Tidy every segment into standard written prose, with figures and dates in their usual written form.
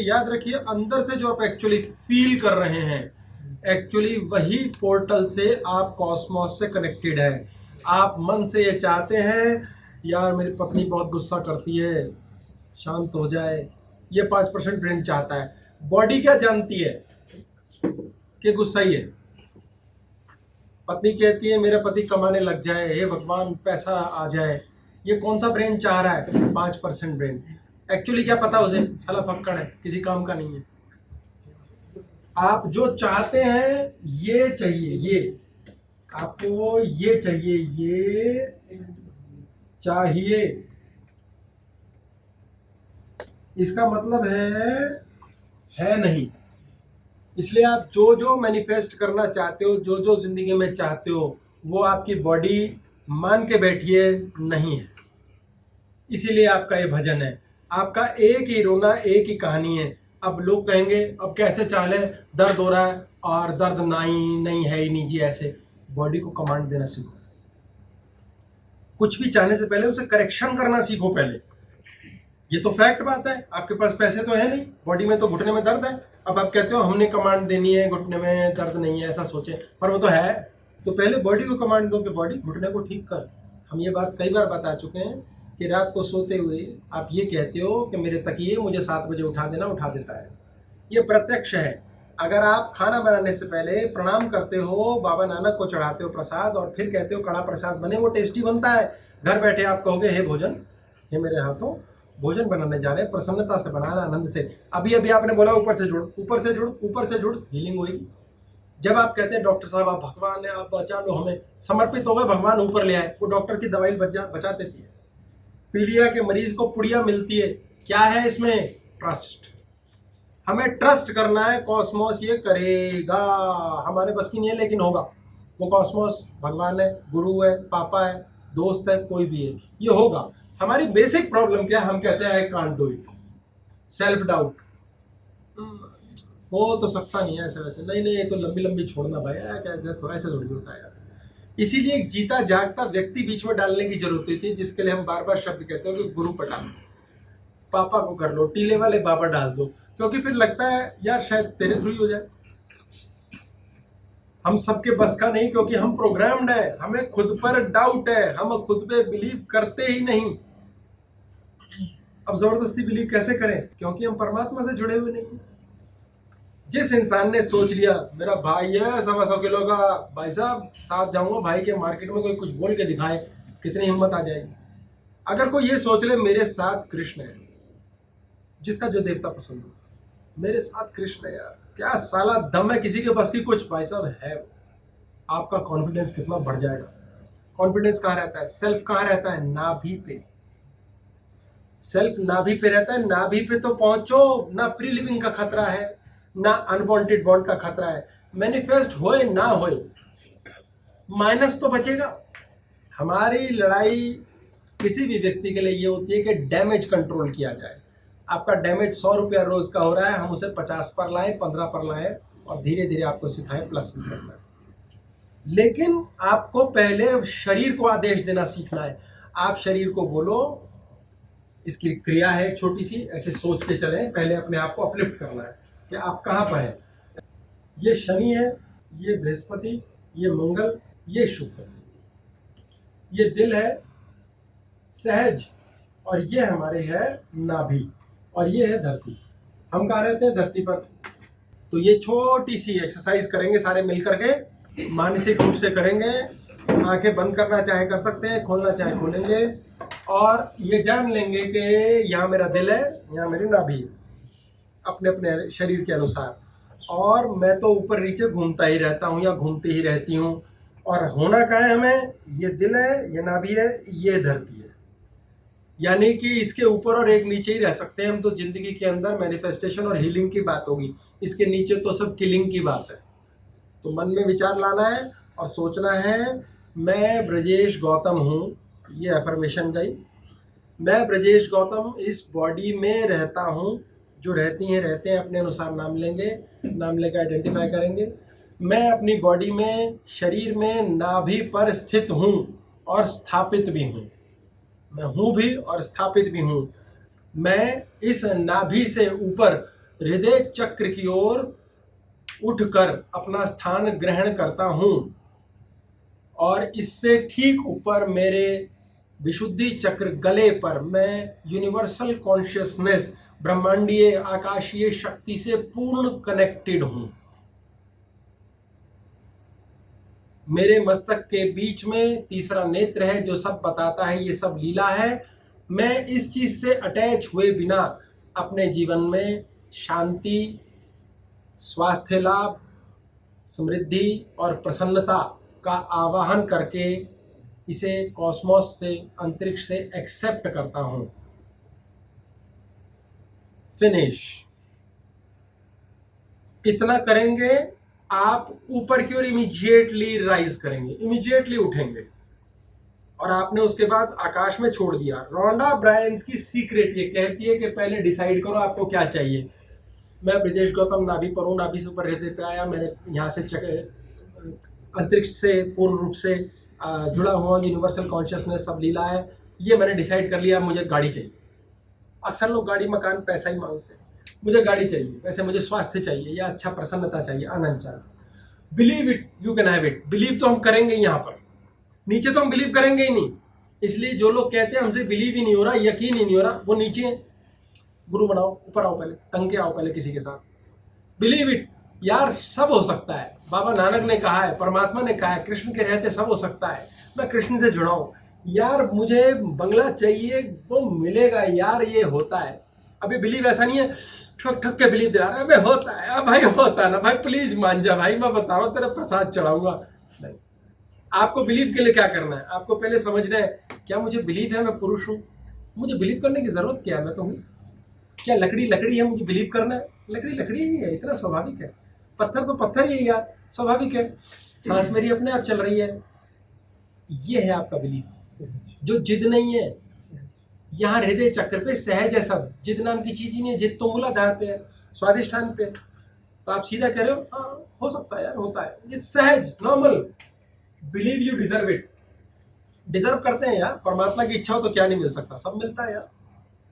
याद रखिए, अंदर से जो आप एक्चुअली फील कर रहे हैं, एक्चुअली वही पोर्टल से आप कॉस्मोस से कनेक्टेड है। आप मन से ये चाहते हैं, यार मेरी पत्नी बहुत गुस्सा करती है, शांत हो जाए, ये 5% ब्रेन चाहता है। बॉडी क्या जानती है कि गुस्सा ही है। पत्नी कहती है मेरा पति कमाने लग जाए, हे भगवान पैसा आ जाए, ये कौन सा ब्रेन चाह रहा है? 5% ब्रेन। एक्चुअली क्या पता उसे, साला फक्कड़ है, किसी काम का नहीं है। आप जो चाहते हैं ये चाहिए, ये आपको ये चाहिए, ये चाहिए, इसका मतलब है नहीं। इसलिए आप जो जो मैनिफेस्ट करना चाहते हो, जो जो जिंदगी में चाहते हो, वो आपकी बॉडी मान के बैठिए नहीं है। इसीलिए आपका ये भजन है। आपका एक ही रोना, एक ही कहानी है। अब लोग कहेंगे अब कैसे चाह ले, दर्द हो रहा है और दर्द नहीं है ही नहीं जी। ऐसे बॉडी को कमांड देना सीखो। कुछ भी चाहने से पहले उसे करेक्शन करना सीखो पहले। ये तो फैक्ट बात है, आपके पास पैसे तो है नहीं, बॉडी में तो घुटने में दर्द है। अब आप कहते हो हमने कमांड देनी है, घुटने में दर्द नहीं है, ऐसा सोचे, पर वो तो है। तो पहले बॉडी को कमांड दो कि बॉडी घुटने को ठीक कर। हम ये बात कई बार बता चुके हैं कि रात को सोते हुए आप ये कहते हो कि मेरे तकिए मुझे 7 बजे उठा देना, उठा देता है। ये प्रत्यक्ष है। अगर आप खाना बनाने से पहले प्रणाम करते हो, बाबा नानक को चढ़ाते हो प्रसाद और फिर कहते हो कड़ा प्रसाद बने, वो टेस्टी बनता है। घर बैठे आप कहोगे हे भोजन, हे मेरे हाथों भोजन बनाने जा रहे हैं, प्रसन्नता से बनाना, आनंद से। अभी अभी आपने बोला ऊपर से जुड़, ऊपर से जुड़, ऊपर से जुड़, हीलिंग होगी। जब आप कहते हैं डॉक्टर साहब आप भगवान है, आप बचा लो हमें, समर्पित हो गए, भगवान ऊपर ले आए, वो डॉक्टर की दवाई बचा देती है। पीलिया के मरीज को पुड़िया मिलती है, क्या है इसमें? ट्रस्ट। हमें ट्रस्ट करना है, कॉस्मोस ये करेगा। हमारे बस की नहीं है लेकिन होगा। वो कॉस्मोस भगवान है, गुरु है, पापा है, दोस्त है, कोई भी है, ये होगा। हमारी बेसिक प्रॉब्लम क्या है? हम कहते हैं I can't do it, self doubt. हो तो सकता नहीं है ऐसे वैसे, नहीं ये तो लंबी लंबी छोड़ना भाई, क्या ऐसे थोड़ी होता है यार। इसीलिए एक जीता जागता व्यक्ति बीच में डालने की जरूरत होती है, जिसके लिए हम बार बार शब्द कहते हो कि गुरु पटा लो, पापा को कर लो, टीले वाले बाबा डाल दो, क्योंकि फिर लगता है यार शायद तेरे थ्रू ही हो जाए। हम सबके बस का नहीं, क्योंकि हम प्रोग्राम्ड है, हमें खुद पर डाउट है, हम खुद पे बिलीव करते ही नहीं। अब जबरदस्ती बिलीव कैसे करें? क्योंकि हम परमात्मा से जुड़े हुए नहीं। जिस इंसान ने सोच लिया मेरा भाई है 125 किलो का, भाई साहब साथ जाऊंगा भाई के, मार्केट में कोई कुछ बोल के दिखाए, कितनी हिम्मत आ जाएगी। अगर कोई ये सोच ले मेरे साथ कृष्ण है, जिसका जो देवता पसंद हो, मेरे साथ कृष्ण है यार, क्या साला दम है किसी के बस की कुछ? भाई साहब है, आपका कॉन्फिडेंस कितना बढ़ जाएगा। कॉन्फिडेंस कहाँ रहता है? सेल्फ कहाँ रहता है? नाभि पे। सेल्फ नाभि पे रहता है। नाभि पे तो पहुंचो, ना प्री लिविंग का खतरा है, ना अनवांटेड वांट का खतरा है। मैनिफेस्ट होए ना होए, माइनस तो बचेगा। हमारी लड़ाई किसी भी व्यक्ति के लिए ये होती है कि डैमेज कंट्रोल किया जाए। आपका डैमेज 100 रुपया रोज का हो रहा है, हम उसे 50 पर लाएं, 15 पर लाएं और धीरे धीरे आपको सिखाएं प्लस भी करना है। लेकिन आपको पहले शरीर को आदेश देना सीखना है। आप शरीर को बोलो, इसकी क्रिया है छोटी सी, ऐसे सोच के चलें, पहले अपने आप को अपलिफ्ट करना है कि आप कहाँ पर हैं। ये शनि है, ये बृहस्पति, ये मंगल, ये शुक्र, ये दिल है सहज, और ये हमारे है नाभि, और ये है धरती। हम कहाँ रहते हैं? धरती पर। तो ये छोटी सी एक्सरसाइज करेंगे सारे मिलकर के, मानसिक रूप से करेंगे। आंखें बंद करना चाहे कर सकते हैं, खोलना चाहे खोलेंगे, और ये जान लेंगे कि यहाँ मेरा दिल है, यहाँ मेरी नाभि है, अपने अपने शरीर के अनुसार। और मैं तो ऊपर नीचे घूमता ही रहता हूँ या घूमती ही रहती हूँ। और होना कहाँ है हमें? ये दिल है, ये नाभि है, ये धरती है। यानी कि इसके ऊपर और एक नीचे ही रह सकते हैं हम। तो जिंदगी के अंदर मैनिफेस्टेशन और हीलिंग की बात होगी, इसके नीचे तो सब किलिंग की बात है। तो मन में विचार लाना है और सोचना है मैं ब्रजेश गौतम हूँ, ये अफर्मेशन गई। मैं ब्रजेश गौतम इस बॉडी में रहता हूँ। जो रहती हैं रहते हैं, अपने अनुसार नाम लेंगे, नाम लेकर आइडेंटिफाई करेंगे। मैं अपनी बॉडी में, शरीर में नाभि पर स्थित हूँ और स्थापित भी हूँ। मैं हूँ भी और स्थापित भी हूँ। मैं इस नाभि से ऊपर हृदय चक्र की ओर उठकर अपना स्थान ग्रहण करता हूं और इससे ठीक ऊपर मेरे विशुद्धि चक्र गले पर मैं यूनिवर्सल कॉन्शियसनेस, ब्रह्मांडीय आकाशीय शक्ति से पूर्ण कनेक्टेड हूं। मेरे मस्तक के बीच में तीसरा नेत्र है जो सब बताता है, ये सब लीला है। मैं इस चीज से अटैच हुए बिना अपने जीवन में शांति, स्वास्थ्य लाभ, समृद्धि और प्रसन्नता का आवाहन करके इसे कॉस्मोस से, अंतरिक्ष से एक्सेप्ट करता हूं। फिनिश। इतना करेंगे आप ऊपर की ओर इमीडिएटली राइज करेंगे, इमीडिएटली उठेंगे और आपने उसके बाद आकाश में छोड़ दिया। रोंडा ब्रायंस की सीक्रेट ये कहती है कि पहले डिसाइड करो आपको क्या चाहिए। मैं ब्रिजेश गौतम नाभि पर हूँ, नाभि से ऊपर हृदय पे आया, मैंने यहाँ से अंतरिक्ष से पूर्ण रूप से जुड़ा हुआ, यूनिवर्सल कॉन्शियसनेस सब लीला है, ये मैंने डिसाइड कर लिया मुझे गाड़ी चाहिए। अक्सर लोग गाड़ी, मकान, पैसा ही मांगते हैं। मुझे गाड़ी चाहिए, वैसे मुझे स्वास्थ्य चाहिए या अच्छा प्रसन्नता चाहिए, आनंद चाहिए। Believe it, you can have it. Believe तो हम करेंगे यहाँ पर, नीचे तो हम बिलीव करेंगे ही नहीं। इसलिए जो लोग कहते हैं हमसे बिलीव ही नहीं हो रहा, यकीन ही नहीं हो रहा, वो नीचे है। गुरु बनाओ, ऊपर आओ, पहले टंग के आओ पहले किसी के साथ। बिलीव इट यार, सब हो सकता है। बाबा नानक ने कहा है, परमात्मा ने कहा है, कृष्ण के रहते सब हो सकता है। मैं कृष्ण से जुड़ा हूं यार, मुझे बंगला चाहिए, वो मिलेगा यार, ये होता है। अभी बिलीव ऐसा नहीं है ठक ठक के बिलीव दिला रहा है, अबे होता है, अब भाई होता है ना भाई, प्लीज मान जा भाई, मैं बता रहा हूँ तेरे प्रसाद चढ़ाऊंगा। नहीं, आपको बिलीव के लिए क्या करना है? आपको पहले समझना है क्या मुझे बिलीव है मैं पुरुष हूँ? मुझे बिलीव करने की जरूरत क्या है? मैं तो हूँ। क्या लकड़ी लकड़ी है, मुझे बिलीव करना है? लकड़ी लकड़ी ही है, इतना स्वाभाविक है। पत्थर तो पत्थर ही है यार, स्वाभाविक है। सांस मेरी अपने आप चल रही है, ये है आपका बिलीफ, जो जिद नहीं है। यहाँ हृदय चक्र पे सहज है सब, जिद नाम की चीज ही नहीं है। जिद तो मूलाधार पे है, स्वादिष्ठान पे। तो आप सीधा कह रहे हो हाँ हो सकता है यार, होता है, ये सहज normal. Believe you deserve it. Deserve करते हैं यार, परमात्मा की इच्छा हो तो क्या नहीं मिल सकता, सब मिलता है यार।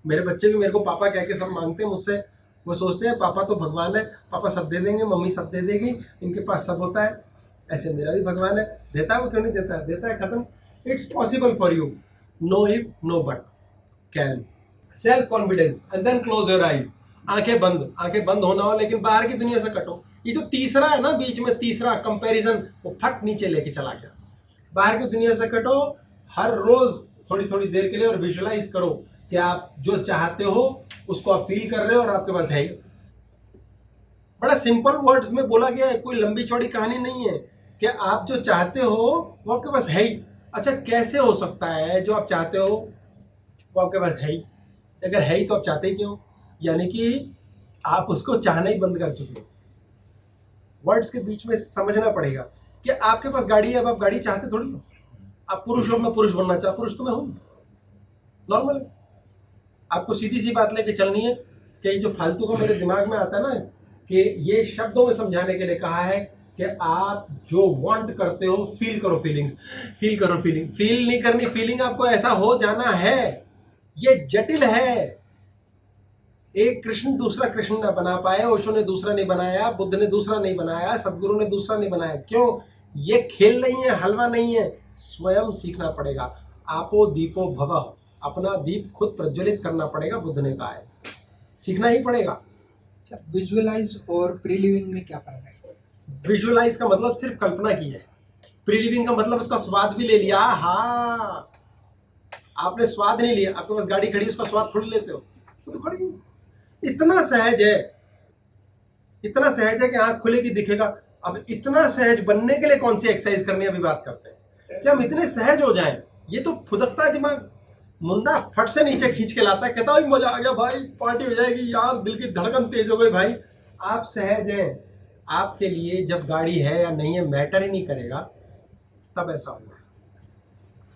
मेरे बच्चे भी मेरे को पापा कह के सब मांगते हैं मुझसे। वो सोचते हैं पापा तो भगवान है, पापा सब दे देंगे, मम्मी सब दे देगी, इनके पास सब होता है। ऐसे मेरा भी भगवान है, देता है वो, क्यों नहीं देता है? देता है, खत्म। It's possible for you, no if no but, can. Self confidence and then close your eyes. आंखें बंद होना हो, लेकिन बाहर की दुनिया से कटो। ये जो तीसरा है ना बीच में, तीसरा कंपैरिजन, वो फट नीचे लेके चला गया। बाहर की दुनिया से कटो हर रोज थोड़ी थोड़ी देर के लिए, और विजुअलाइज करो कि आप जो चाहते हो उसको आप फील कर रहे हो और आपके पास है ही। बड़ा सिंपल वर्ड्स में बोला गया है, कोई लंबी चौड़ी कहानी नहीं है कि आप जो चाहते हो वो आपके पास है ही। अच्छा, कैसे हो सकता है जो आप चाहते हो वो आपके पास है ही? अगर है ही तो आप चाहते ही क्यों? यानी कि आप उसको चाहना ही बंद कर चुके हो। वर्ड्स के बीच में समझना पड़ेगा कि आपके पास गाड़ी है, अब आप गाड़ी चाहते थोड़ी हो। आप पुरुष हो, मैं पुरुष बनना चाहता, पुरुष तो मैं हूं, नॉर्मल है। आपको सीधी सी बात लेके चलनी है कि जो फालतू का मेरे दिमाग में आता है ना, कि ये शब्दों में समझाने के लिए कहा है कि आप जो वांट करते हो फील करो, फीलिंग्स फील करो। फील नहीं करनी, फीलिंग आपको ऐसा हो जाना है। ये जटिल है। एक कृष्ण दूसरा कृष्ण ना बना पाए, ओशो ने दूसरा नहीं बनाया, बुद्ध ने दूसरा नहीं बनाया, सदगुरु ने दूसरा नहीं बनाया। क्यों? ये खेल नहीं है, हलवा नहीं है, स्वयं सीखना पड़ेगा। आपो दीपो भवः, अपना दीप खुद प्रज्वलित करना पड़ेगा, बुद्ध ने कहा है, सीखना ही पड़ेगा। सर, विजुअलाइज और प्री लिविंग में क्या फर्क है? विजुअलाइज का मतलब सिर्फ कल्पना की है, प्री लिविंग का मतलब उसका स्वाद भी ले लिया। हाँ, आपने स्वाद नहीं लिया, आपके पास गाड़ी खड़ी, उसका स्वाद थोड़ी लेते हो, वो तो खड़ी। इतना सहज है, इतना सहज है कि आंख खुलेगी दिखेगा। अब इतना सहज बनने के लिए कौन सी एक्सरसाइज करनी है, अभी बात करते हैं कि हम इतने सहज हो जाएं। ये तो फुदकता है दिमाग, मुंडा फट से नीचे खींच के लाता है, कहता है मजा आ गया भाई, पार्टी हो जाएगी यार, दिल की धड़कन तेज हो गई भाई। आप सहज हैं, आपके लिए जब गाड़ी है या नहीं है मैटर ही नहीं करेगा, तब ऐसा होगा।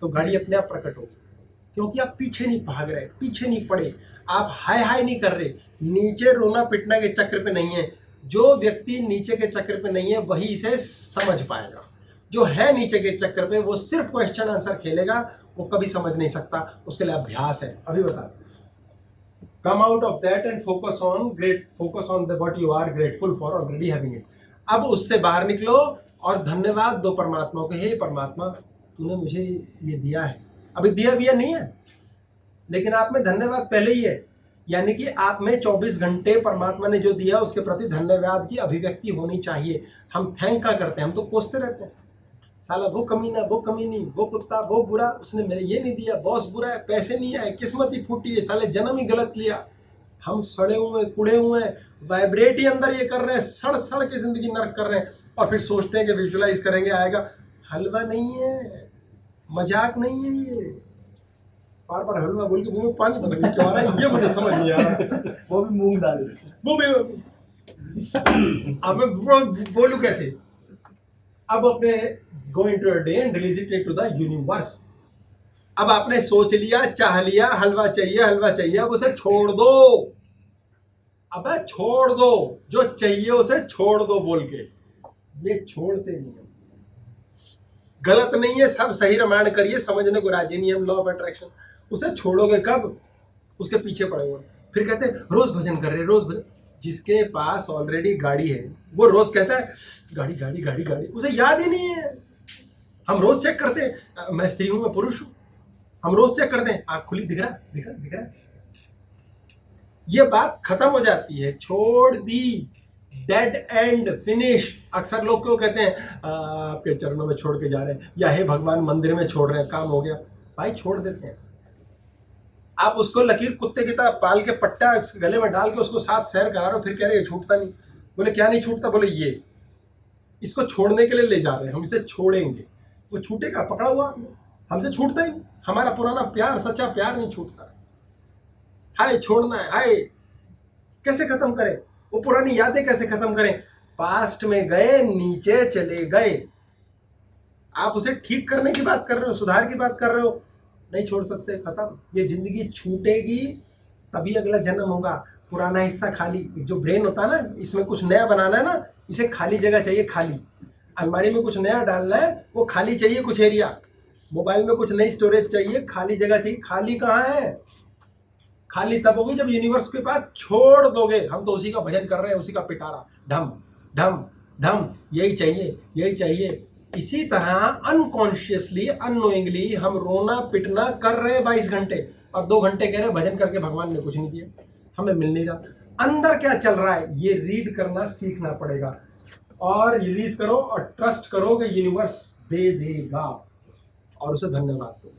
तो गाड़ी अपने आप प्रकट होगी, क्योंकि आप पीछे नहीं भाग रहे, पीछे नहीं पड़े, आप हाय हाय नहीं कर रहे, नीचे रोना पिटना के चक्र पे नहीं है। जो व्यक्ति नीचे के चक्र पे नहीं है वही इसे समझ पाएगा। जो है नीचे के चक्कर पे वो सिर्फ क्वेश्चन आंसर खेलेगा, वो कभी समझ नहीं सकता, उसके लिए अभ्यास है। अभी बता come out of that and focus on the what you are grateful for already having it. अब उससे बाहर निकलो और धन्यवाद दो परमात्मा को, हे परमात्मा तूने मुझे ये दिया है, अभी दिया भी नहीं है लेकिन आप में धन्यवाद पहले ही है, यानी कि आप में 24 घंटे परमात्मा ने जो दिया उसके प्रति धन्यवाद की अभिव्यक्ति होनी चाहिए। हम थैंक का करते हैं, हम तो कोसते रहते हैं, साला वो कमीना, वो कमीनी, वो कुत्ता, वो बुरा, उसने मेरे ये नहीं दिया, बॉस बुरा है, पैसे नहीं आए, किस्मत ही फूटी है, साले जन्म ही गलत लिया। हम सड़े हुए कुड़े हुए हैं, वाइब्रेट ही अंदर ये कर रहे हैं, सड़ सड़ के जिंदगी नर्क कर रहे हैं और फिर सोचते हैं कि विजुअलाइज करेंगे आएगा। हलवा नहीं है, मजाक नहीं है ये। बार बार हलवा बोल के मुंह में पानी पता नहीं क्यों आ रहा है, ये मुझे समझ नहीं आ रहा। वो भी मूंग दाल, वो भी अब मैं बोलूं कैसे। अब अपने go into a day and release it to the universe. अब आपने सोच लिया, चाह लिया, हलवा चाहिए, अब उसे छोड़ दो। अब छोड़ दो, जो चाहिए उसे छोड़ दो बोल के, ये छोड़ते नहीं हम। गलत नहीं है, सब सही रामायण करिए, समझने को राजी नहीं हम लॉ ऑफ अट्रैक्शन। उसे छोड़ोगे कब? उसके पीछे पड़ोगे। फिर कहते हैं रोज भजन कर रहे, रोज भजन। जिसके पास ऑलरेडी गाड़ी है वो रोज कहता है गाड़ी गाड़ी गाड़ी गाड़ी, उसे याद ही नहीं है। हम रोज चेक करते हैं मैं स्त्री हूं, मैं पुरुष हूं, हम रोज चेक करते हैं आंख खुली, दिख रहा है। ये बात खत्म हो जाती है, छोड़ दी, डेड एंड फिनिश। अक्सर लोग क्यों कहते हैं आपके चरणों में छोड़ के जा रहे हैं, या हे भगवान मंदिर में छोड़ रहे हैं, काम हो गया। भाई छोड़ देते हैं। आप उसको लकीर कुत्ते की तरह पाल के पट्टा उसके गले में डाल के उसको साथ सैर करा रहे हो, फिर कह रहे छूटता नहीं। बोले क्या नहीं छूटता? बोले ये इसको छोड़ने के लिए ले जा रहे हैं, हम इसे छोड़ेंगे। वो छूटेगा? पकड़ा हुआ आपने, हमसे छूटता ही नहीं। हमारा पुराना प्यार, सच्चा प्यार नहीं छूटता। हाय छोड़ना है, हाय कैसे खत्म करें? वो पुरानी यादें कैसे खत्म करें? पास्ट में गए, नीचे चले गए। आप उसे ठीक करने की बात कर रहे हो, सुधार की बात कर रहे हो, नहीं छोड़ सकते, खत्म। ये जिंदगी छूटेगी तभी अगला जन्म होगा। पुराना हिस्सा खाली, जो ब्रेन होता है ना, इसमें कुछ नया बनाना है ना, इसे खाली जगह चाहिए, खाली। अलमारी में कुछ नया डालना है, वो खाली चाहिए कुछ एरिया। मोबाइल में कुछ नई स्टोरेज चाहिए, खाली जगह चाहिए। खाली कहाँ है? खाली तब होगी जब यूनिवर्स के पास छोड़ दोगे। हम तो उसी का भजन कर रहे हैं, उसी का पिटारा, ढम ढम ढम, यही चाहिए, यही चाहिए। इसी तरह अनकॉन्शियसली, अननोइंगली हम रोना पिटना कर रहे हैं 22 घंटे, और 2 घंटे कह रहे हैं भजन करके भगवान ने कुछ नहीं दिया, हमें मिल नहीं रहा। अंदर क्या चल रहा है ये रीड करना सीखना पड़ेगा, और रिलीज करो और ट्रस्ट करो कि यूनिवर्स दे देगा, और उसे धन्यवाद दो।